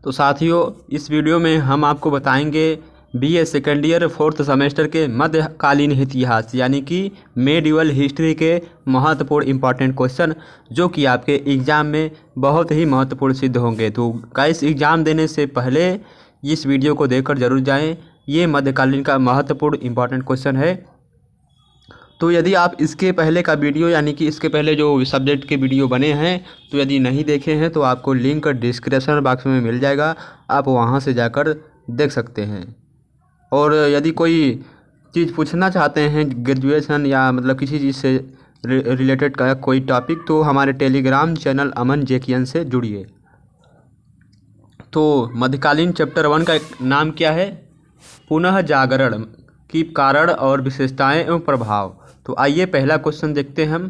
तो साथियों, इस वीडियो में हम आपको बताएंगे BA second year 4th semester के मध्यकालीन इतिहास यानी कि मेडिवल हिस्ट्री के महत्वपूर्ण इंपॉर्टेंट क्वेश्चन, जो कि आपके एग्ज़ाम में बहुत ही महत्वपूर्ण सिद्ध होंगे। तो गाइस, एग्ज़ाम देने से पहले इस वीडियो को देखकर जरूर जाएं। ये मध्यकालीन का महत्वपूर्ण इंपॉर्टेंट क्वेश्चन है। तो यदि आप इसके पहले का वीडियो यानी कि इसके पहले जो सब्जेक्ट के वीडियो बने हैं, तो यदि नहीं देखे हैं तो आपको लिंक डिस्क्रिप्शन बॉक्स में मिल जाएगा, आप वहां से जाकर देख सकते हैं। और यदि कोई चीज़ पूछना चाहते हैं ग्रेजुएशन या मतलब किसी चीज़ से रिलेटेड का कोई टॉपिक, तो हमारे टेलीग्राम चैनल अमन जेकियन से जुड़िए। तो मध्यकालीन चैप्टर 1 का नाम क्या है? पुनः जागरण की कारण और विशेषताएं एवं प्रभाव। तो आइए पहला क्वेश्चन देखते हैं हम।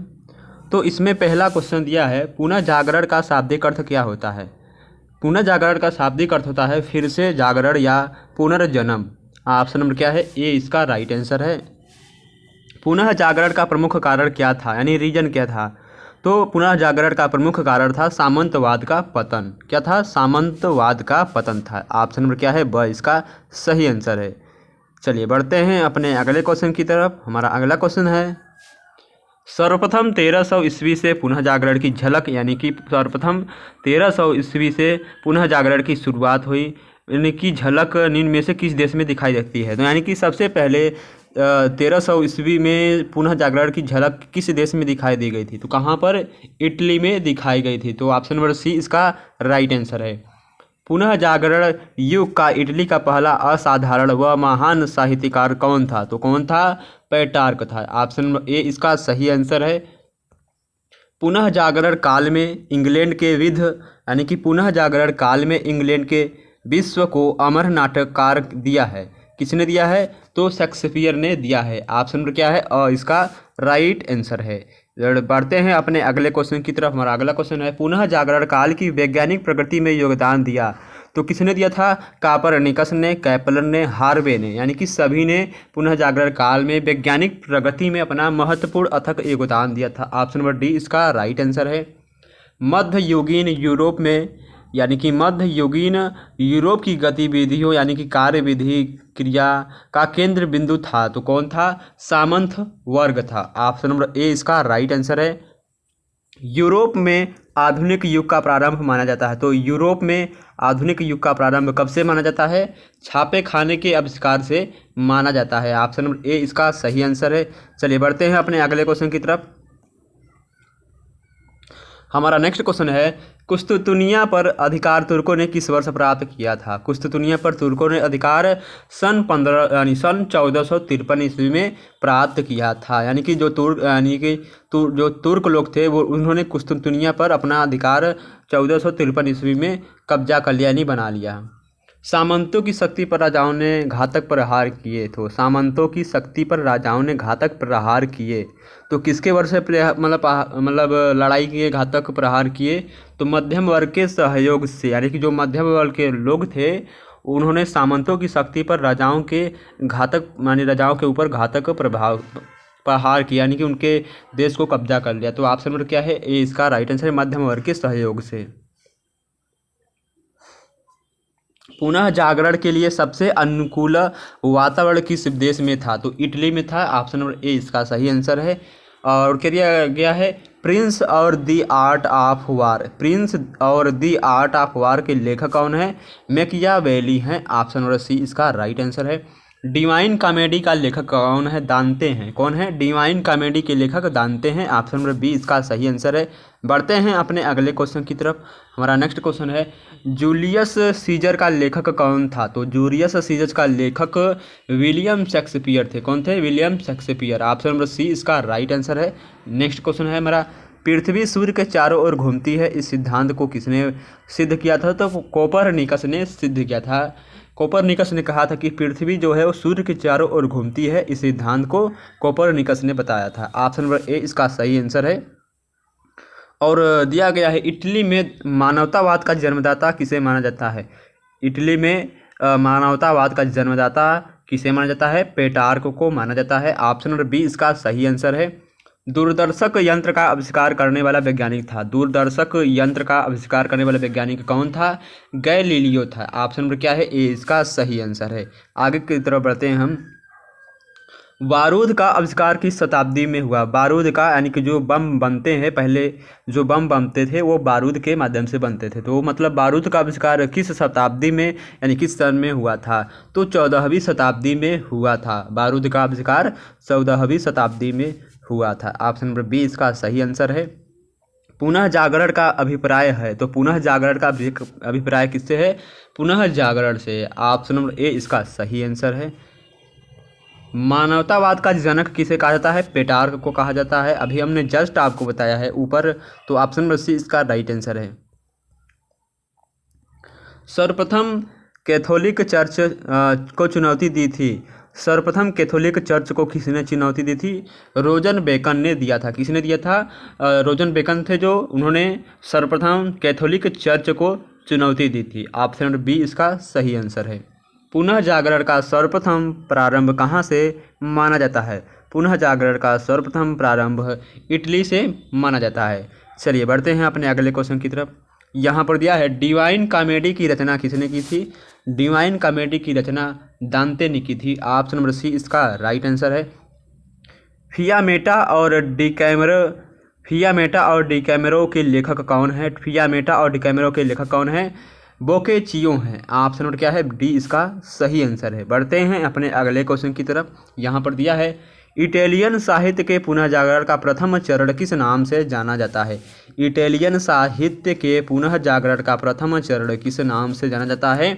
तो इसमें पहला क्वेश्चन दिया है, पुनः जागरण का शाब्दिक अर्थ क्या होता है? पुनः जागरण का शाब्दिक अर्थ होता है फिर से जागरण या पुनर्जन्म। ऑप्शन नंबर क्या है? ए इसका राइट आंसर है। पुनः जागरण का प्रमुख कारण क्या था, यानी रीजन क्या था? तो पुनः जागरण का प्रमुख कारण था सामंतवाद का पतन। क्या था? सामंतवाद का पतन था। ऑप्शन नंबर क्या है? ब इसका सही आंसर है। चलिए बढ़ते हैं अपने अगले क्वेश्चन की तरफ। हमारा अगला क्वेश्चन है, सर्वप्रथम 1300 ईस्वी से पुनः जागरण की झलक, यानी कि सर्वप्रथम 1300 ईस्वी से पुनः जागरण की शुरुआत हुई, यानी कि झलक निम्न में से किस देश में दिखाई देती है? तो यानी कि सबसे पहले 1300 ईस्वी में पुनः जागरण की झलक किस देश में दिखाई दी गई थी? तो कहाँ पर? इटली में दिखाई गई थी। तो ऑप्शन नंबर सी इसका राइट आंसर है। पुनः जागरण युग का इटली का पहला असाधारण व महान साहित्यकार कौन था? तो कौन था? पेट्रार्क था। ऑप्शन नंबर ए इसका सही आंसर है। पुनः जागरण काल में इंग्लैंड के यानी कि पुनः जागरण काल में इंग्लैंड के विश्व को अमर नाटककार दिया है। किसने दिया है? तो शेक्सपियर ने दिया है। ऑप्शन नंबर क्या है? इसका राइट आंसर है। बढ़ते हैं अपने अगले क्वेश्चन की तरफ। हमारा अगला क्वेश्चन है, पुनः जागरण काल की वैज्ञानिक प्रगति में योगदान दिया। तो किसने दिया था? कापरनिकस ने, कैपलर ने, हार्वे ने, यानी कि सभी ने पुनः जागरण काल में वैज्ञानिक प्रगति में अपना महत्वपूर्ण अथक योगदान दिया था। ऑप्शन नंबर डी इसका राइट आंसर है। मध्ययुगीन यूरोप में, यानी कि मध्ययुगीन यूरोप की गतिविधियों यानी कि कार्यविधि क्रिया का केंद्र बिंदु था। तो कौन था? सामंत वर्ग था। ऑप्शन नंबर ए इसका राइट आंसर है। यूरोप में आधुनिक युग का प्रारंभ माना जाता है। तो यूरोप में आधुनिक युग का प्रारंभ कब से माना जाता है? छापे खाने के आविष्कार से माना जाता है। ऑप्शन नंबर ए इसका सही आंसर है। चलिए बढ़ते हैं अपने अगले क्वेश्चन की तरफ। हमारा नेक्स्ट क्वेश्चन है, कुस्तुतुनिया पर अधिकार तुर्कों ने किस वर्ष प्राप्त किया था? कुस्तुतुनिया पर तुर्कों ने अधिकार सन 1453 ईस्वी में प्राप्त किया था। यानी कि जो तुर्क लोग थे वो उन्होंने कुस्तुतुनिया पर अपना अधिकार 1453 ईस्वी में कब्जा कर लिया, यानी बना लिया। सामंतों की शक्ति पर राजाओं ने घातक प्रहार किए। तो सामंतों की शक्ति पर राजाओं ने घातक प्रहार किए, तो किसके वर्ष से मतलब लड़ाई किए, घातक प्रहार किए? तो मध्यम वर्ग के सहयोग से, यानी कि जो मध्यम वर्ग के लोग थे उन्होंने सामंतों की शक्ति पर राजाओं के ऊपर घातक प्रहार किया, यानी कि उनके देश को कब्जा कर लिया। तो ऑप्शन नंबर क्या है? ए इसका राइट आंसर है, मध्यम वर्ग के सहयोग से। पुनः जागरण के लिए सबसे अनुकूल वातावरण किस देश में था? तो इटली में था। ऑप्शन नंबर ए इसका सही आंसर है। और क्या दिया गया है? प्रिंस और दी आर्ट ऑफ वार। प्रिंस और दी आर्ट ऑफ वार के लेखक कौन है? मैकियावेली हैं। ऑप्शन नंबर सी इसका राइट आंसर है। डिवाइन कॉमेडी का लेखक कौन है? दांते हैं। कौन है? डिवाइन कॉमेडी के लेखक दांते हैं। ऑप्शन नंबर बी इसका सही आंसर है। बढ़ते हैं अपने अगले क्वेश्चन की तरफ। हमारा नेक्स्ट क्वेश्चन है, जूलियस सीजर का लेखक कौन था? तो जूलियस सीजर का लेखक विलियम शेक्सपियर थे। कौन थे? William Shakespeare. Option number C इसका राइट आंसर है। नेक्स्ट क्वेश्चन है हमारा, पृथ्वी सूर्य के चारों ओर घूमती है, इस सिद्धांत को किसने सिद्ध किया था? तो कोपरनिकस ने सिद्ध किया था। कोपरनिकस ने कहा था कि पृथ्वी जो है वो सूर्य के चारों ओर घूमती है। इस सिद्धांत को कोपरनिकस ने बताया था। ऑप्शन नंबर ए इसका सही आंसर है। और दिया गया है, इटली में मानवतावाद का जन्मदाता किसे माना जाता है? इटली में मानवतावाद का जन्मदाता किसे माना जाता है? पेट्रार्क को माना जाता है। ऑप्शन नंबर बी इसका सही आंसर है। दूरदर्शक यंत्र का आविष्कार करने वाला वैज्ञानिक था। दूरदर्शक यंत्र का आविष्कार करने वाला वैज्ञानिक कौन था? गैलीलियो था। ऑप्शन नंबर क्या है? ए इसका सही आंसर है। आगे की तरफ बढ़ते हैं हम। बारूद का आविष्कार किस शताब्दी में हुआ? बारूद का यानी कि जो बम बनते हैं, पहले जो बम बनते थे वो बारूद के माध्यम से बनते थे। तो मतलब बारूद का आविष्कार किस शताब्दी में यानी किस सन में हुआ था? तो 14वीं शताब्दी में हुआ था। बारूद का आविष्कार 14वीं शताब्दी में हुआ था। ऑप्शन नंबर बी इसका सही आंसर है। पुनः जागरण का अभिप्राय है, तो पुनः जागरण का अभिप्राय किससे है? पुनः जागरण से। ऑप्शन नंबर ए इसका सही आंसर है। मानवतावाद का जनक किसे कहा जाता है? पेटार्क को कहा जाता है। अभी हमने जस्ट आपको बताया है ऊपर, तो ऑप्शन नंबर सी इसका राइट आंसर है। सर्वप्रथम कैथोलिक चर्च को चुनौती दी थी। सर्वप्रथम कैथोलिक चर्च को किसने चुनौती दी थी? रोजन बेकन ने दिया था। किसने दिया था? रोजन बेकन थे जो, उन्होंने सर्वप्रथम कैथोलिक चर्च को चुनौती दी थी। ऑप्शन नंबर बी इसका सही आंसर है। पुनः जागरण का सर्वप्रथम प्रारंभ कहाँ से माना जाता है? पुनः जागरण का सर्वप्रथम प्रारंभ इटली से माना जाता है। चलिए बढ़ते हैं अपने अगले क्वेश्चन की तरफ। यहाँ पर दिया है डिवाइन कॉमेडी की रचना किसने की थी? डिवाइन कॉमेडी की रचना दांते ने की थी। ऑप्शन नंबर सी इसका राइट आंसर है। फियामेटा और डिकैमेरो के लेखक कौन है? फियामेटा और डिकैमेरो के लेखक कौन है? बोकेचियो हैं। ऑप्शन नंबर क्या है? डी इसका सही आंसर है। बढ़ते हैं अपने अगले क्वेश्चन की तरफ। यहाँ पर दिया है इटालियन साहित्य के पुनः जागरण का प्रथम चरण किस नाम से जाना जाता है? इटालियन साहित्य के पुनः जागरण का प्रथम चरण किस नाम से जाना जाता है?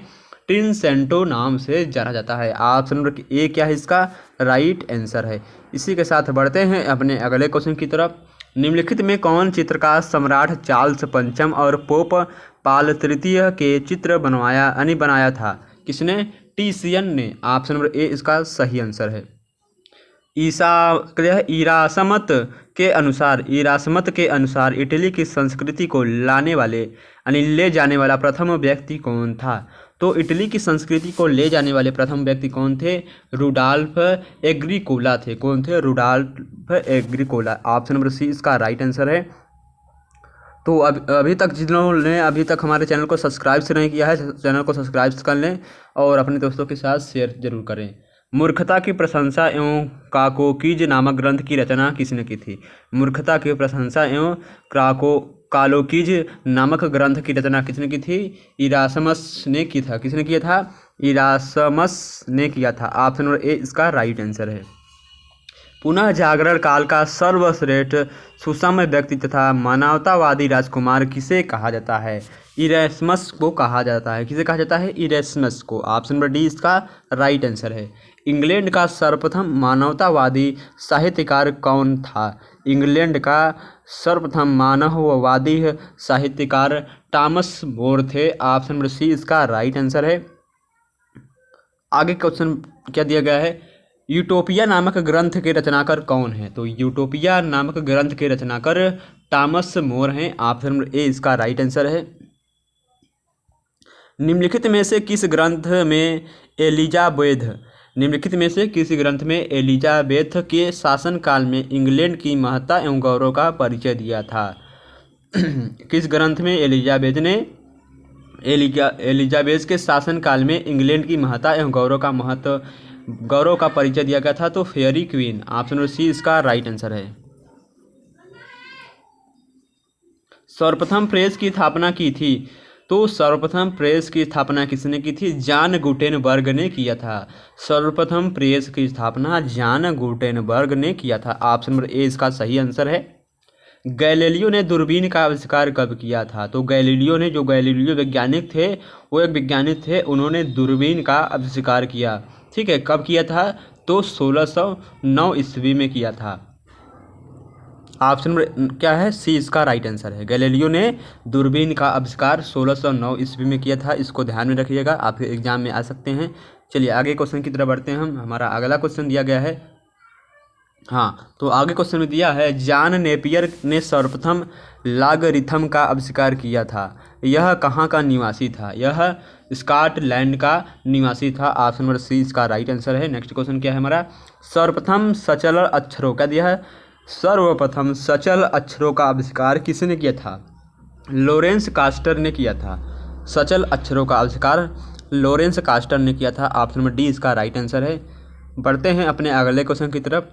ट्रिनसेंटो नाम से जाना जाता है। ऑप्शन नंबर ए क्या है? इसका राइट आंसर है। इसी के साथ बढ़ते हैं अपने अगले क्वेश्चन की तरफ। निम्नलिखित में कौन चित्रकार सम्राट चार्ल्स पंचम और पोप पाल तृतीय के चित्र बनाया था? किसने? टिसियन ने। ऑप्शन नंबर ए इसका सही आंसर है। इरासमत के अनुसार इटली की संस्कृति को ले जाने वाला प्रथम व्यक्ति कौन था? तो इटली की संस्कृति को ले जाने वाले प्रथम व्यक्ति कौन थे? रुडॉल्फ एग्रीकोला थे। कौन थे? Rudolph Agricola. Option number C इसका राइट आंसर है। तो अभी तक जिन्होंने अभी तक हमारे चैनल को सब्सक्राइब से नहीं किया है, चैनल को सब्सक्राइब कर लें और अपने दोस्तों के साथ शेयर जरूर करें। मूर्खता की प्रशंसा एवं काकोकीज नामक ग्रंथ की रचना किसने की थी? मूर्खता की प्रशंसा एवं कालोकीज नामक ग्रंथ की रचना किसने की थी? इरासमस ने की था। किसने किया था? इरासमस ने किया था। ऑप्शन नंबर ए इसका राइट आंसर है। पुनः जागरण काल का सर्वश्रेष्ठ सुसम व्यक्ति तथा मानवतावादी राजकुमार किसे कहा जाता है? इरेस्मस को कहा जाता है। किसे कहा जाता है? इरेस्मस को। ऑप्शन नंबर डी इसका राइट आंसर है। इंग्लैंड का सर्वप्रथम मानवतावादी साहित्यकार कौन था? इंग्लैंड का सर्वप्रथम मानववादी साहित्यकार टॉमस मोर थे। ऑप्शन नंबर सी इसका राइट आंसर है। आगे क्वेश्चन क्या दिया गया है? यूटोपिया नामक ग्रंथ के रचनाकार कौन है? तो यूटोपिया नामक ग्रंथ के रचनाकार टॉमस मोर हैं। ऑप्शन नंबर ए इसका राइट आंसर है। निम्नलिखित में से किस ग्रंथ में एलिजाबेथ के शासनकाल में इंग्लैंड की महत्ता एवं गौरव का परिचय दिया था? किस ग्रंथ में एलिजाबेथ के शासनकाल में इंग्लैंड की महत्ता एवं गौरव का परिचय दिया गया था? तो Faerie Queene. Option number C इसका राइट आंसर है। सर्वप्रथम प्रेस की स्थापना की थी? तो सर्वप्रथम प्रेस की स्थापना किसने की थी? जॉन गुटेनबर्ग ने किया था। सर्वप्रथम प्रेस की स्थापना जॉन गुटेनबर्ग ने किया था। ऑप्शन नंबर ए इसका सही आंसर है। गैलीलियो ने दूरबीन का आविष्कार कब किया था? तो गैलीलियो वैज्ञानिक थे, वो एक वैज्ञानिक थे, उन्होंने दूरबीन का आविष्कार किया। ठीक है, कब किया था? तो 1609 ईस्वी में किया था। ऑप्शन नंबर क्या है? सी इसका राइट आंसर है। गैलीलियो ने दूरबीन का आविष्कार 1609 ईस्वी में किया था। इसको ध्यान में रखिएगा, आपके एग्जाम में आ सकते हैं। चलिए आगे क्वेश्चन की तरफ बढ़ते हैं हम। हमारा अगला क्वेश्चन दिया गया है, तो आगे क्वेश्चन में दिया है जॉन नेपियर ने सर्वप्रथम लॉगरिथम का आविष्कार किया था। यह कहाँ का निवासी था? यह स्कॉटलैंड का निवासी था। ऑप्शन नंबर सी इसका राइट आंसर है। नेक्स्ट क्वेश्चन क्या है हमारा? सर्वप्रथम सचल अक्षरों का दिया है। सर्वप्रथम सचल अक्षरों का आविष्कार किसने किया था? लॉरेंस कास्टर ने किया था। सचल अक्षरों का आविष्कार लॉरेंस कास्टर ने किया था। ऑप्शन नंबर डी इसका राइट आंसर है। बढ़ते हैं अपने अगले क्वेश्चन की तरफ।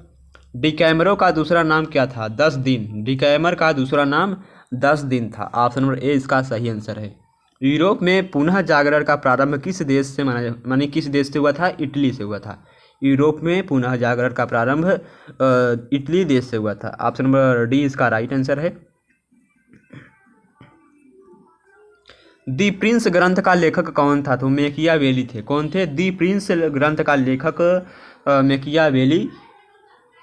डिकैमरों का दूसरा नाम क्या था? 10 दिन। डिकैमर का दूसरा नाम 10 दिन था। ऑप्शन नंबर ए इसका सही आंसर है। यूरोप में पुनः जागरण का प्रारंभ किस देश से माने किस देश से हुआ था? इटली से हुआ था। यूरोप में पुनः जागरण का प्रारंभ इटली देश से हुआ था। ऑप्शन नंबर डी इसका राइट आंसर है। दी प्रिंस ग्रंथ का लेखक कौन था? तो मैकियावेली थे। कौन थे? दी प्रिंस ग्रंथ का लेखक मैकियावेली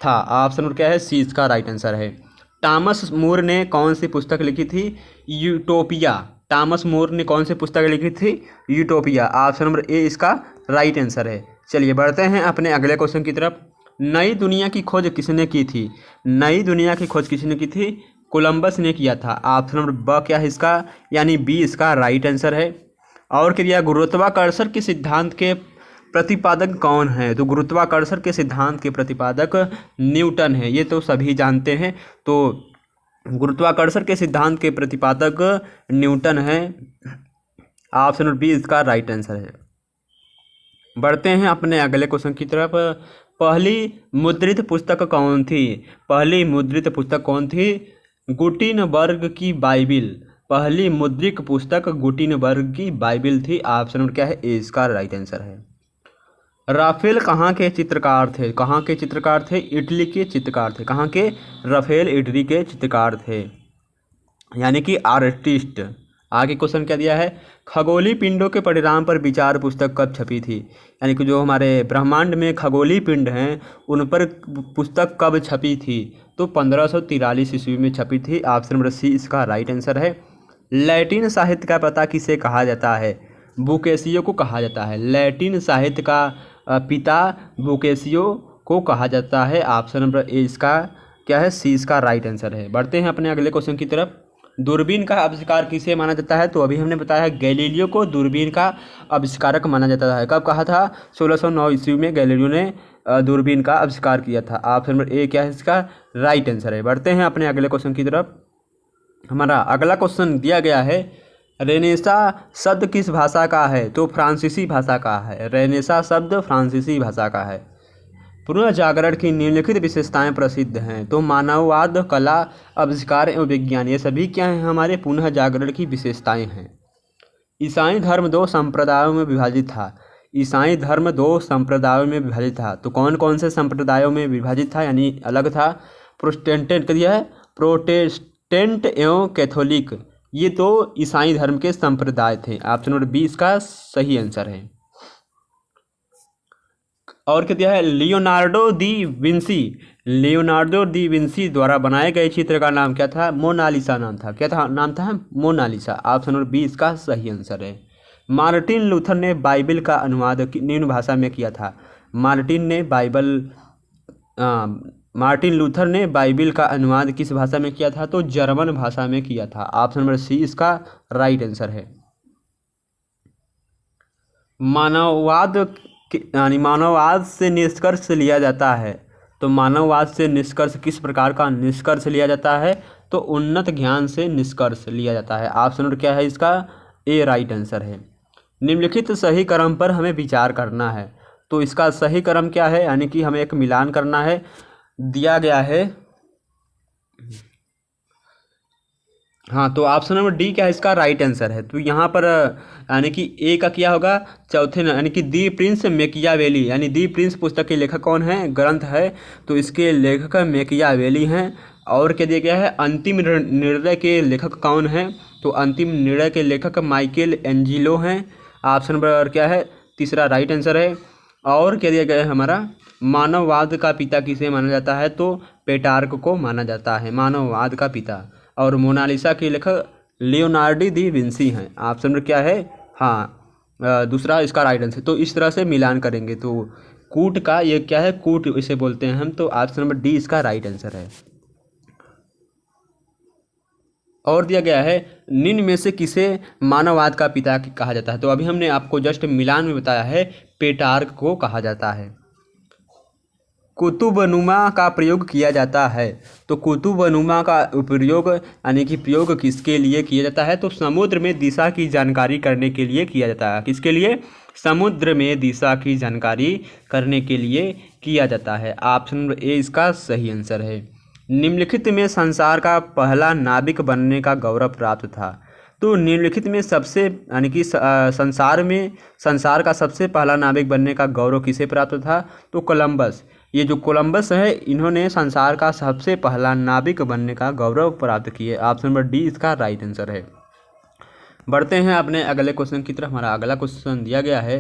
था। ऑप्शन नंबर क्या है? सी इसका राइट आंसर है। टॉमस मूर ने कौन सी पुस्तक लिखी थी? यूटोपिया। टॉमस मूर ने कौन सी पुस्तक लिखी थी? यूटोपिया। ऑप्शन नंबर ए इसका राइट आंसर है। चलिए बढ़ते हैं अपने अगले क्वेश्चन की तरफ। नई दुनिया की खोज किसने की थी? नई दुनिया की खोज किसने की थी? कोलंबस ने किया था। ऑप्शन नंबर ब क्या है इसका, यानी बी इसका राइट आंसर है। और क्या गुरुत्वाकर्षण के सिद्धांत के प्रतिपादक कौन है? तो गुरुत्वाकर्षण के सिद्धांत के प्रतिपादक न्यूटन है। ये तो सभी जानते हैं। तो गुरुत्वाकर्षण के सिद्धांत के प्रतिपादक न्यूटन है। ऑप्शन नंबर बी इसका राइट आंसर है। बढ़ते हैं अपने अगले क्वेश्चन की तरफ। पहली मुद्रित पुस्तक कौन थी? पहली मुद्रित पुस्तक कौन थी? गुटेनबर्ग की बाइबिल। पहली मुद्रित पुस्तक गुटेनबर्ग की बाइबिल थी। ऑप्शन नंबर क्या है? ए इसका राइट आंसर है। राफेल कहाँ के चित्रकार थे? कहाँ के चित्रकार थे? इटली के चित्रकार थे। कहाँ के? राफेल इटली के चित्रकार थे, यानी कि आर्टिस्ट। आगे क्वेश्चन क्या दिया है? खगोलीय पिंडों के परिणाम पर विचार पुस्तक कब छपी थी? यानी कि जो हमारे ब्रह्मांड में खगोलीय पिंड हैं उन पर पुस्तक कब छपी थी? तो 1543 ईस्वी में छपी थी। ऑप्शन नंबर सी इसका राइट आंसर है। लैटिन साहित्य का पिता किसे कहा जाता है? बुकेसियो को कहा जाता है। लैटिन साहित्य का पिता बुकेसियो को कहा जाता है। ऑप्शन नंबर ए इसका क्या है? सी इसका राइट आंसर है। बढ़ते हैं अपने अगले क्वेश्चन की तरफ। दूरबीन का आविष्कार किसे माना जाता है? तो अभी हमने बताया गैलीलियो को दूरबीन का आविष्कारक माना जाता है। कब कहा था? 1609 ईस्वी में गैलीलियो ने दूरबीन का आविष्कार किया था। ऑप्शन नंबर ए क्या है इसका राइट आंसर है। बढ़ते हैं अपने अगले क्वेश्चन की तरफ। हमारा अगला क्वेश्चन दिया गया है, रेनेसा शब्द किस भाषा का है? तो फ्रांसीसी भाषा का है। रेनेसा शब्द फ्रांसीसी भाषा का है। पुनः जागरण की निम्नलिखित विशेषताएं प्रसिद्ध हैं। तो मानववाद, कला, आविष्कार एवं विज्ञान, ये सभी क्या हैं? हमारे पुनः जागरण की विशेषताएं हैं। ईसाई धर्म 2 संप्रदायों में विभाजित था। ईसाई धर्म 2 संप्रदायों में विभाजित था। तो कौन कौन से संप्रदायों में विभाजित था, यानी अलग था? प्रोटेस्टेंट एवं कैथोलिक, ये तो ईसाई धर्म के संप्रदाय थे। ऑप्शन नंबर बी इसका सही आंसर है। और क्या दिया है? लियोनार्डो दी विंसी द्वारा बनाए गए चित्र का नाम क्या था? मोनालिसा नाम था। क्या था? नाम था मोनालिसा। ऑप्शन नंबर बी इसका सही आंसर है। मार्टिन लूथर ने बाइबल का अनुवाद निम्न भाषा में किया था। मार्टिन लूथर ने बाइबल का अनुवाद किस भाषा में किया था? तो जर्मन भाषा में किया था। ऑप्शन नंबर सी इसका राइट आंसर है। मानववाद से निष्कर्ष लिया जाता है। तो मानववाद से निष्कर्ष किस प्रकार का निष्कर्ष लिया जाता है? तो उन्नत ज्ञान से निष्कर्ष लिया जाता है। ऑप्शन नंबर क्या है इसका? ए राइट आंसर है। निम्नलिखित सही क्रम पर हमें विचार करना है। तो इसका सही क्रम क्या है, यानी कि हमें एक मिलान करना है। दिया गया है, हाँ, तो ऑप्शन नंबर डी क्या है इसका राइट आंसर है। तो यहाँ पर यानी कि ए का क्या होगा? चौथे, यानी कि दी प्रिंस मैकियावेली, यानी दी प्रिंस पुस्तक के लेखक कौन है? ग्रंथ है, तो इसके लेखक मैकियावेली हैं। और क्या दिया गया है? अंतिम निर्णय के लेखक कौन हैं? तो अंतिम निर्णय के लेखक माइकल एंजिलो हैं। ऑप्शन नंबर क्या है? तीसरा राइट आंसर है। और क्या दिया गया है हमारा? मानववाद का पिता किसे माना जाता है? तो पेटार्क को माना जाता है मानववाद का पिता। और मोनालिसा के लेखक लियोनार्डो दी विंसी हैं। ऑप्शन नंबर क्या है? हाँ, दूसरा इसका राइट आंसर। तो इस तरह से मिलान करेंगे तो कूट का ये क्या है? कूट इसे बोलते हैं हम। तो ऑप्शन नंबर डी इसका राइट आंसर है। और दिया गया है, निम्न में से किसे मानववाद का पिता कहा जाता है? तो अभी हमने आपको जस्ट मिलान में बताया है पेटार्क को कहा जाता है। कुतुबनुमा का प्रयोग किया जाता है। तो कुतुबनुमा का प्रयोग यानी कि प्रयोग किसके लिए किया जाता है? तो समुद्र में दिशा की जानकारी करने के लिए किया जाता है। किसके लिए? समुद्र में दिशा की जानकारी करने के लिए किया जाता है। ऑप्शन नंबर ए इसका सही आंसर है। निम्नलिखित में संसार का पहला नाविक बनने का गौरव प्राप्त था। तो निम्नलिखित में सबसे यानी कि संसार का सबसे पहला नाविक बनने का गौरव किसे प्राप्त था? तो कोलंबस। ये जो कोलंबस है इन्होंने संसार का सबसे पहला नाविक बनने का गौरव प्राप्त किए। ऑप्शन नंबर डी इसका राइट आंसर है। बढ़ते हैं अपने अगले क्वेश्चन की तरफ। हमारा अगला क्वेश्चन दिया गया है,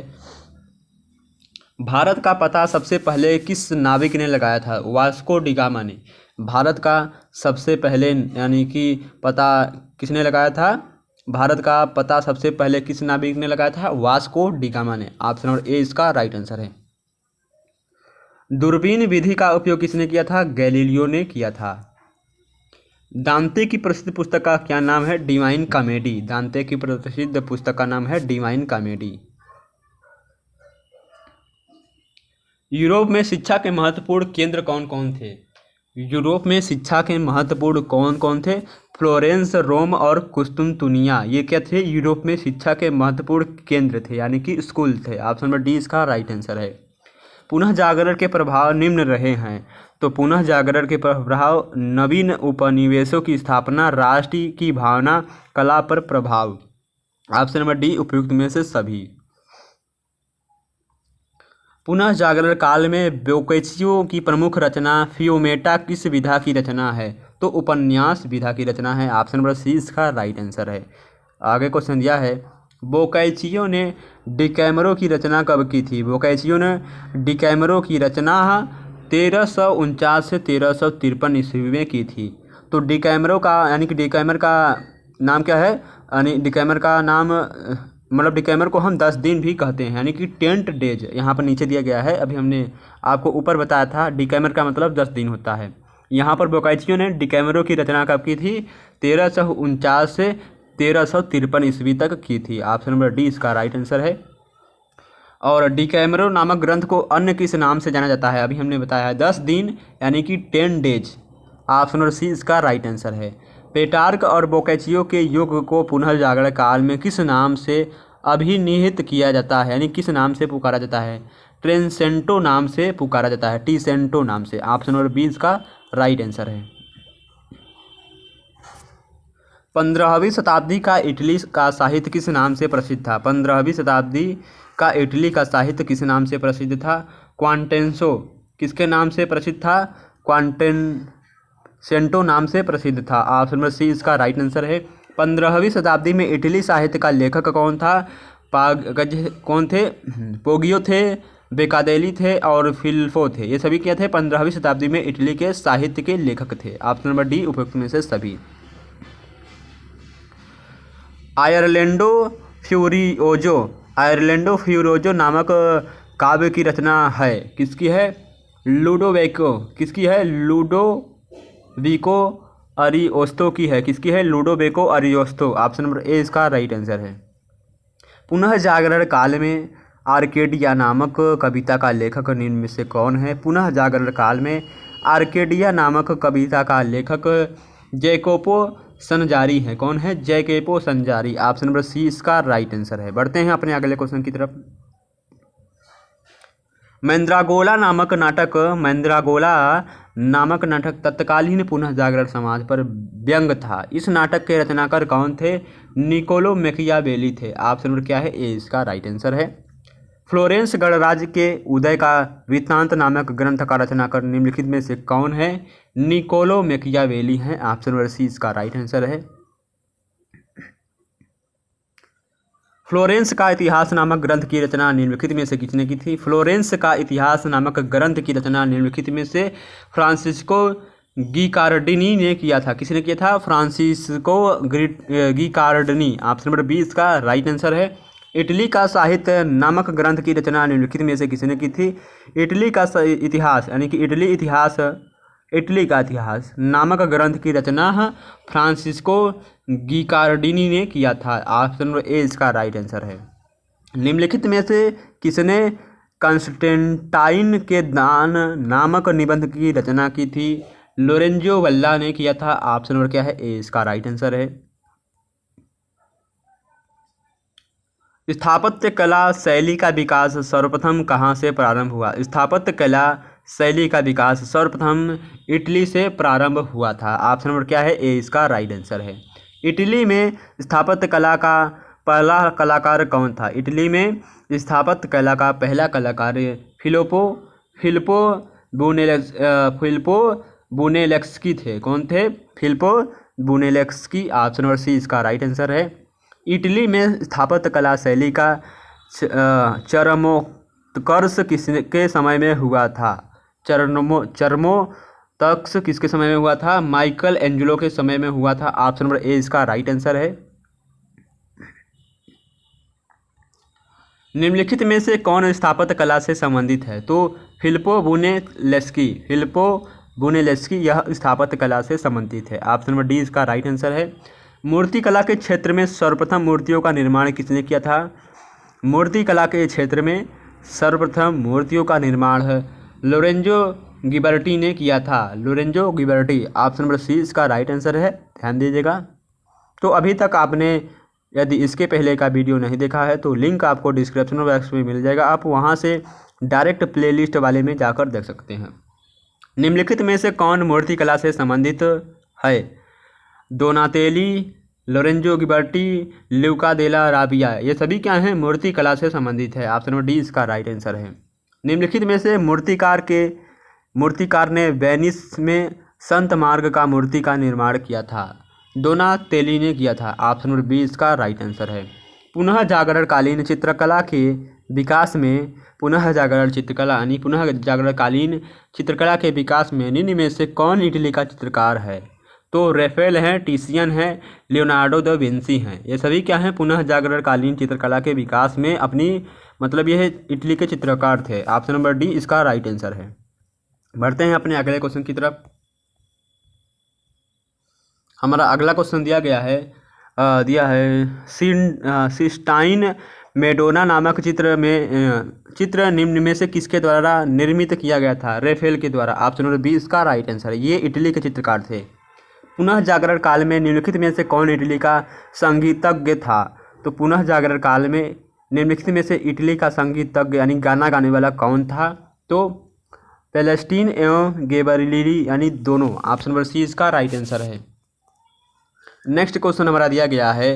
भारत का पता सबसे पहले किस नाविक ने लगाया था? वास्को डी गामा ने भारत का सबसे पहले यानी कि पता किसने लगाया था? भारत का पता सबसे पहले किस नाविक ने लगाया था? वास्को डी गामा ने। ऑप्शन नंबर ए इसका राइट आंसर है। दूरबीन विधि का उपयोग किसने किया था? गैलीलियो ने किया था। दांते की प्रसिद्ध पुस्तक का क्या नाम है? Divine comedy. दांते की प्रसिद्ध पुस्तक का नाम है डिवाइन कॉमेडी। यूरोप में शिक्षा के महत्वपूर्ण केंद्र कौन कौन थे? यूरोप में शिक्षा के महत्वपूर्ण कौन कौन थे? फ्लोरेंस, रोम और कुस्तुनतुनिया। ये क्या थे? यूरोप में शिक्षा के महत्वपूर्ण केंद्र थे यानी कि स्कूल थे। ऑप्शन नंबर डी इसका राइट आंसर है। पुनः जागरण के प्रभाव निम्न रहे हैं। तो पुनः जागरण के प्रभाव, नवीन उपनिवेशों की स्थापना, राष्ट्र की भावना, कला पर प्रभाव। ऑप्शन नंबर डी उपयुक्त में से सभी। पुनः जागरण काल में बोक्काचियो की प्रमुख रचना फियोमेटा किस विधा की रचना है? तो उपन्यास विधा की रचना है। ऑप्शन नंबर सी इसका राइट आंसर है। आगे क्वेश्चन दिया है, बोक्काचियो ने डिकैमरो की रचना कब की थी? बोक्काचियो ने डिकैमरो की रचना 1349 से 1353 ईस्वी में की थी। तो डिकैमरो का यानी कि डिकैमर का नाम क्या है? यानी डिकैमर का नाम मतलब डिकैमर को हम 10 दिन भी कहते हैं यानी कि 10 डेज यहाँ पर नीचे दिया गया है। अभी हमने आपको ऊपर बताया था डिकैमर का मतलब 10 दिन होता है। यहाँ पर बोक्काचियो ने डिकैमरो की रचना कब की थी? 1349 से 1353 ईस्वी तक की थी। ऑप्शन नंबर डी इसका राइट आंसर है। और डिकैमरो नामक ग्रंथ को अन्य किस नाम से जाना जाता है? अभी हमने बताया है 10 दिन यानी कि 10 डेज। ऑप्शन नंबर सी इसका राइट आंसर है। पेटार्क और बोक्काचियो के युग को पुनः जागरण काल में किस नाम से अभिनिहित किया जाता है यानी किस नाम से पुकारा जाता है? ट्रेसेंटो नाम से पुकारा जाता है, टीसेंटो नाम से। ऑप्शन नंबर बी इसका राइट आंसर है। 15वीं शताब्दी का इटली का साहित्य किस नाम से प्रसिद्ध था? 15वीं शताब्दी का इटली का साहित्य किस नाम से प्रसिद्ध था? क्वांटेंसो किसके नाम से प्रसिद्ध था? क्वांटेसेंटो नाम से प्रसिद्ध था। ऑप्शन नंबर सी इसका राइट आंसर है। 15वीं शताब्दी में इटली साहित्य का लेखक कौन था? कौन थे? पोगियो थे, बेकादेली थे और फिल्फो थे। ये सभी क्या थे? 15वीं शताब्दी में इटली के साहित्य के लेखक थे। ऑप्शन नंबर डी उपयुक्त में से सभी। आयरलैंडो फ्यूरोजो नामक काव्य की रचना है किसकी है? लुडोविको। किसकी है? लुडोविको अरियोस्तो की है। किसकी है? लुडोविको अरियोस्तो। ऑप्शन नंबर ए इसका राइट आंसर है। पुनः जागरण काल में आर्केडिया नामक कविता का लेखक निम्न में से कौन है? पुनः जागरण काल में आर्केडिया नामक कविता का लेखक जैकोपो सनजारी है। कौन है? जैकोपो सनजारी। ऑप्शन नंबर सी इसका राइट आंसर है। बढ़ते हैं अपने अगले क्वेश्चन की तरफ। मैंद्रागोला नामक नाटक तत्कालीन पुनः जागरण समाज पर व्यंग था। इस नाटक के रचनाकार कौन थे? निकोलो मैकियावेली थे। ऑप्शन नंबर क्या है? ए इसका राइट आंसर है। फ्लोरेंस गणराज्य के उदय का वृत्तांत नामक ग्रंथ का रचनाकार निम्नलिखित में से कौन है? निकोलो मैकियावेली हैं। ऑप्शन नंबर सी इसका राइट आंसर है। फ्लोरेंस का इतिहास नामक ग्रंथ की रचना निम्नलिखित में से किसने की थी? फ्लोरेंस का इतिहास नामक ग्रंथ की रचना निम्नलिखित में से फ्रांसिस्को गिकार्डिनी ने किया था। किसने किया था? फ्रांसिस्को गिकार्डिनी। ऑप्शन नंबर बी इसका राइट आंसर है। इटली का साहित्य नामक ग्रंथ की रचना निम्नलिखित में से किसने की थी? इटली का इतिहास यानी कि इटली का इतिहास नामक ग्रंथ की रचना फ्रांसिस्को गिकार्डिनी ने किया था। ऑप्शन नंबर ए इसका राइट आंसर है। निम्नलिखित में से किसने कंस्टेंटाइन के दान नामक निबंध की रचना की थी? लोरेंजो वल्ला ने किया था। ऑप्शन नंबर क्या है? ए इसका राइट आंसर है। स्थापत्य कला शैली का विकास सर्वप्रथम कहाँ से प्रारंभ हुआ? स्थापत्य कला शैली का विकास सर्वप्रथम इटली से प्रारंभ हुआ था। ऑप्शन नंबर क्या है? ए इसका राइट आंसर है। इटली में स्थापत्य कला का पहला कलाकार कौन था? इटली में स्थापत्य कला का पहला कलाकार फिलिप्पो ब्रूनेलेस्की थे। कौन थे? फिलिप्पो ब्रूनेलेस्की। ऑप्शन नंबर सी इसका राइट आंसर है। इटली में स्थापत्य कला शैली का चरमोत्कर्ष किसके समय में हुआ था? चरमोत्कर्ष किसके समय में हुआ था? माइकल एंजेलो के समय में हुआ था। ऑप्शन नंबर ए इसका राइट आंसर है। निम्नलिखित में से कौन स्थापत्य कला से संबंधित है? तो फिलिप्पो ब्रूनेलेस्की यह स्थापत्य कला से संबंधित है। ऑप्शन नंबर डी इसका राइट आंसर है। मूर्तिकला के क्षेत्र में सर्वप्रथम मूर्तियों का निर्माण किसने किया था? मूर्तिकला के क्षेत्र में सर्वप्रथम मूर्तियों का निर्माण लोरेंजो गिबर्टी ने किया था। लोरेंजो गिबर्टी। ऑप्शन नंबर सी इसका राइट आंसर है। ध्यान दीजिएगा। तो अभी तक आपने यदि इसके पहले का वीडियो नहीं देखा है तो लिंक आपको डिस्क्रिप्शन बॉक्स में मिल जाएगा, आप वहां से डायरेक्ट प्लेलिस्ट वाले में जाकर देख सकते हैं। निम्नलिखित में से कौन मूर्तिकला से संबंधित है? डोनातेली, लोरेंजो गिबर्टी, ल्यूका डेला राबिया, ये सभी क्या हैं? मूर्तिकला से संबंधित है। ऑप्शन नंबर डी इसका राइट आंसर है। निम्नलिखित में से मूर्तिकार ने वेनिस में संत मार्ग का मूर्ति का निर्माण किया था? डोनातेली ने किया था। ऑप्शन नंबर बी इसका राइट आंसर है। पुनः जागरणकालीन चित्रकला के विकास में पुनः जागरणकालीन चित्रकला के विकास में निम्न में से कौन इटली का चित्रकार है? तो रेफेल हैं, टिशियन हैं, लियोनार्डो दा विंसी हैं। ये सभी क्या हैं? पुनः जागरणकालीन चित्रकला के विकास में अपनी ये इटली के चित्रकार थे। ऑप्शन नंबर डी इसका राइट आंसर है। बढ़ते हैं अपने अगले क्वेश्चन की तरफ। हमारा अगला क्वेश्चन दिया है सिस्टाइन मेडोना नामक चित्र निम्न में से किसके द्वारा निर्मित किया गया था? रेफेल के द्वारा। ऑप्शन नंबर बी इसका राइट आंसर है। ये इटली के चित्रकार थे। पुनः जागरण काल में निम्नलिखित में से कौन इटली का संगीतज्ञ था? तो पुनः जागरण काल में निम्नलिखित में से इटली का संगीतज्ञ यानी गाना गाने वाला कौन था? तो पेलेस्टीन एवं गेबरिली यानी दोनों। ऑप्शन नंबर सी इसका राइट आंसर है। नेक्स्ट क्वेश्चन हमारा दिया गया है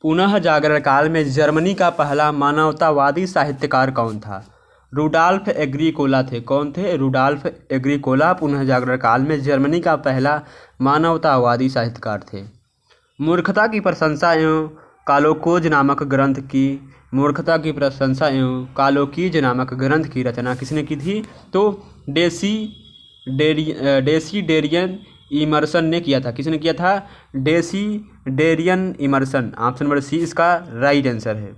पुनः जागरण काल में जर्मनी का पहला मानवतावादी साहित्यकार कौन था? रुडॉल्फ एग्रीकोला थे। कौन थे? रुडॉल्फ एग्रीकोला पुनः जागरण काल में जर्मनी का पहला मानवतावादी साहित्यकार थे। मूर्खता की प्रशंसा एवं कालोकोज नामक ग्रंथ की रचना किसने की थी? तो डेसिडेरियन इमर्सन ने किया था। किसने किया था? डेसिडेरियन इमर्सन। ऑप्शन नंबर सी इसका राइट आंसर है।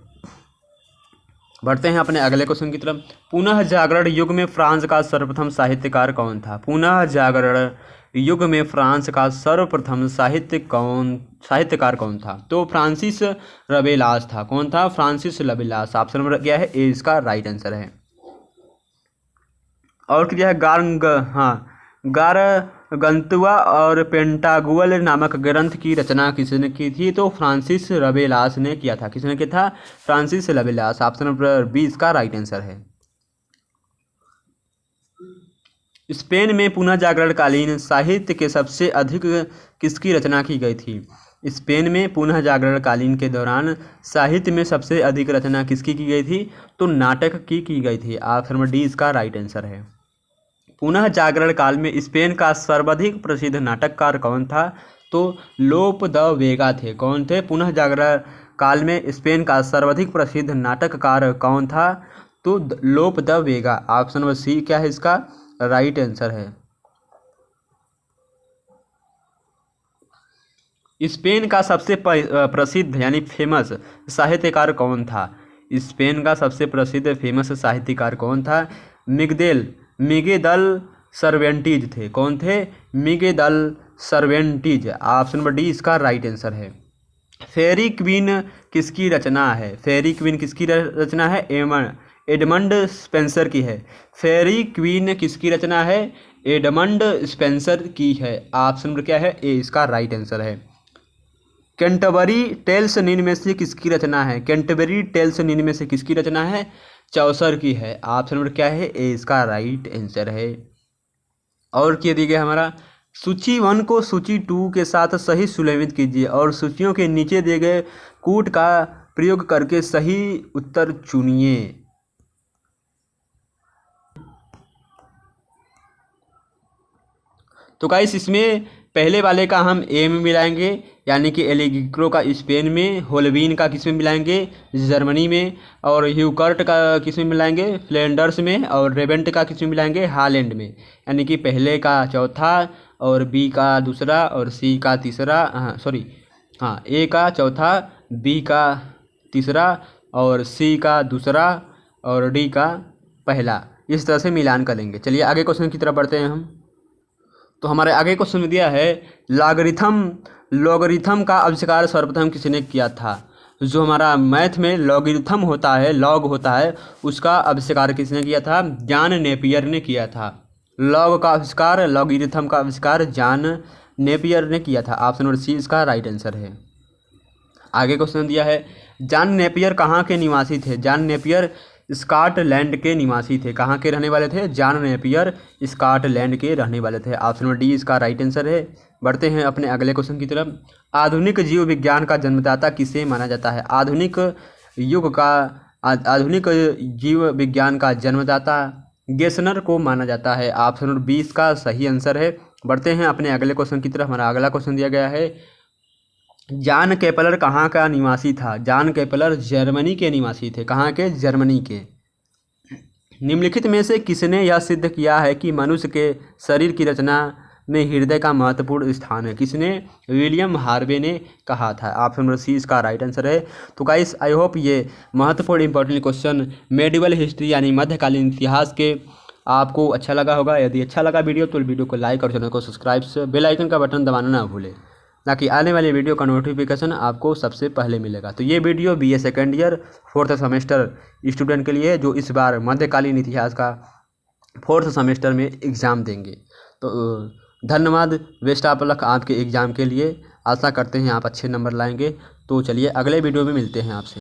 बढ़ते हैं अपने अगले क्वेश्चन की तरफ। पुनः जागरण युग में फ्रांस का सर्वप्रथम साहित्यकार कौन था? पुनः जागरण युग में फ्रांस का सर्वप्रथम साहित्यकार कौन था? तो फ्रांसिस रबेलास था। कौन था? फ्रांसिस रबेलास। ऑप्शन नंबर क्या है? ए इसका राइट आंसर है। और क्या है? गारगंतुआ और पेंटागुअल नामक ग्रंथ की रचना किसने की थी? तो फ्रांसिस रबेलास ने किया था। किसने किया था? फ्रांसिस रबेलास। ऑप्शन नंबर बी इसका राइट आंसर है। स्पेन में पुनः जागरणकालीन साहित्य के सबसे अधिक किसकी रचना की गई थी? स्पेन में पुनः जागरणकालीन के दौरान साहित्य में सबसे अधिक रचना किसकी की गई थी? तो नाटक की गई थी। ऑप्शन नंबर डी इसका राइट आंसर है। पुनः जागरण काल में स्पेन का सर्वाधिक प्रसिद्ध नाटककार कौन था? तो लोप द वेगा थे। कौन थे? पुनः जागरण काल में स्पेन का सर्वाधिक प्रसिद्ध नाटककार कौन था? तो Lope de Vega. Option number C क्या है इसका राइट आंसर है। स्पेन का सबसे प्रसिद्ध यानी फेमस साहित्यकार कौन था? स्पेन का सबसे प्रसिद्ध फेमस साहित्यकार कौन था? मिगेल सर्वेंटीज थे। कौन थे? मिगेल सर्वेंटीज। ऑप्शन नंबर डी इसका राइट आंसर है। फेरी क्वीन किसकी रचना है? फेरी क्वीन किसकी रचना है? एडमंड स्पेंसर की है। फेयरी क्वीन किसकी रचना है? एडमंड स्पेंसर की है। ऑप्शन नंबर क्या है? ए इसका राइट आंसर है। कैंटरबरी टेल्स निम्न में से किसकी रचना है? कैंटरबरी टेल्स निम्न में से किसकी रचना है? चौसर की है। ऑप्शन नंबर क्या है? ए इसका राइट आंसर है। और क्या दिया गया हमारा? सूची 1 को सूची 2 के साथ सही सुलेखित कीजिए और सूचियों के नीचे दिए गए कूट का प्रयोग करके सही उत्तर चुनिए। तो गाइस इसमें पहले वाले का हम ए में मिलाएंगे, यानी कि एलिग्रो का स्पेन में, होलवीन का किस में मिलाएंगे? जर्मनी में, और ह्यूकर्ट का किस में मिलाएंगे? फ्लैंडर्स में, और रेवेंट का किस में मिलाएंगे? हालैंड में। यानी कि पहले का चौथा और बी का दूसरा और सी का तीसरा, ए का चौथा, बी का तीसरा और सी का दूसरा और डी का पहला, इस तरह से मिलान करेंगे। चलिए आगे क्वेश्चन की तरफ बढ़ते हैं हम। तो हमारे आगे क्वेश्चन में दिया है लॉगरिथम का आविष्कार सर्वप्रथम किसने किया था? जो हमारा मैथ में लॉगरिथम होता है, लॉग होता है, उसका आविष्कार किसने किया था? जॉन नेपियर ने किया था। लॉग का आविष्कार, लॉगरिथम का आविष्कार जॉन नेपियर ने किया था। ऑप्शन नंबर सी इसका राइट आंसर है। आगे क्वेश्चन दिया है जॉन नेपियर कहाँ के निवासी थे? जॉन नेपियर स्कॉटलैंड के निवासी थे। कहाँ के रहने वाले थे? जॉन नेपियर स्कॉटलैंड के रहने वाले थे। ऑप्शन नंबर डी इसका राइट आंसर है। बढ़ते हैं अपने अगले क्वेश्चन की तरफ। आधुनिक जीव विज्ञान का जन्मदाता किसे माना जाता है? आधुनिक जीव विज्ञान का जन्मदाता गेसनर को माना जाता है। ऑप्शन नंबर बी इसका सही आंसर है। बढ़ते हैं अपने अगले क्वेश्चन की तरफ। हमारा अगला क्वेश्चन दिया गया है जॉन केपलर कहाँ का निवासी था? जॉन केपलर जर्मनी के निवासी थे। कहाँ के? जर्मनी के। निम्नलिखित में से किसने यह सिद्ध किया है कि मनुष्य के शरीर की रचना में हृदय का महत्वपूर्ण स्थान है? किसने? विलियम हार्वे ने कहा था। ऑप्शन नंबर सी इसका राइट आंसर है। तो गाइस आई होप ये महत्वपूर्ण इंपॉर्टेंट क्वेश्चन मेडिवल हिस्ट्री यानी मध्यकालीन इतिहास के आपको अच्छा लगा होगा। यदि अच्छा लगा वीडियो तो वीडियो को लाइक और चैनल को सब्सक्राइब, बेल आइकन का बटन दबाना ना भूलें, ताकि आने वाली वीडियो का नोटिफिकेशन आपको सबसे पहले मिलेगा। तो ये video BA second year 4th semester student के लिए जो इस बार मध्यकालीन इतिहास का 4th सेमेस्टर में एग्ज़ाम देंगे। तो धन्यवाद, बेस्ट ऑफ लक आपके एग्ज़ाम के लिए। आशा करते हैं आप अच्छे नंबर लाएंगे। तो चलिए अगले वीडियो में मिलते हैं आपसे।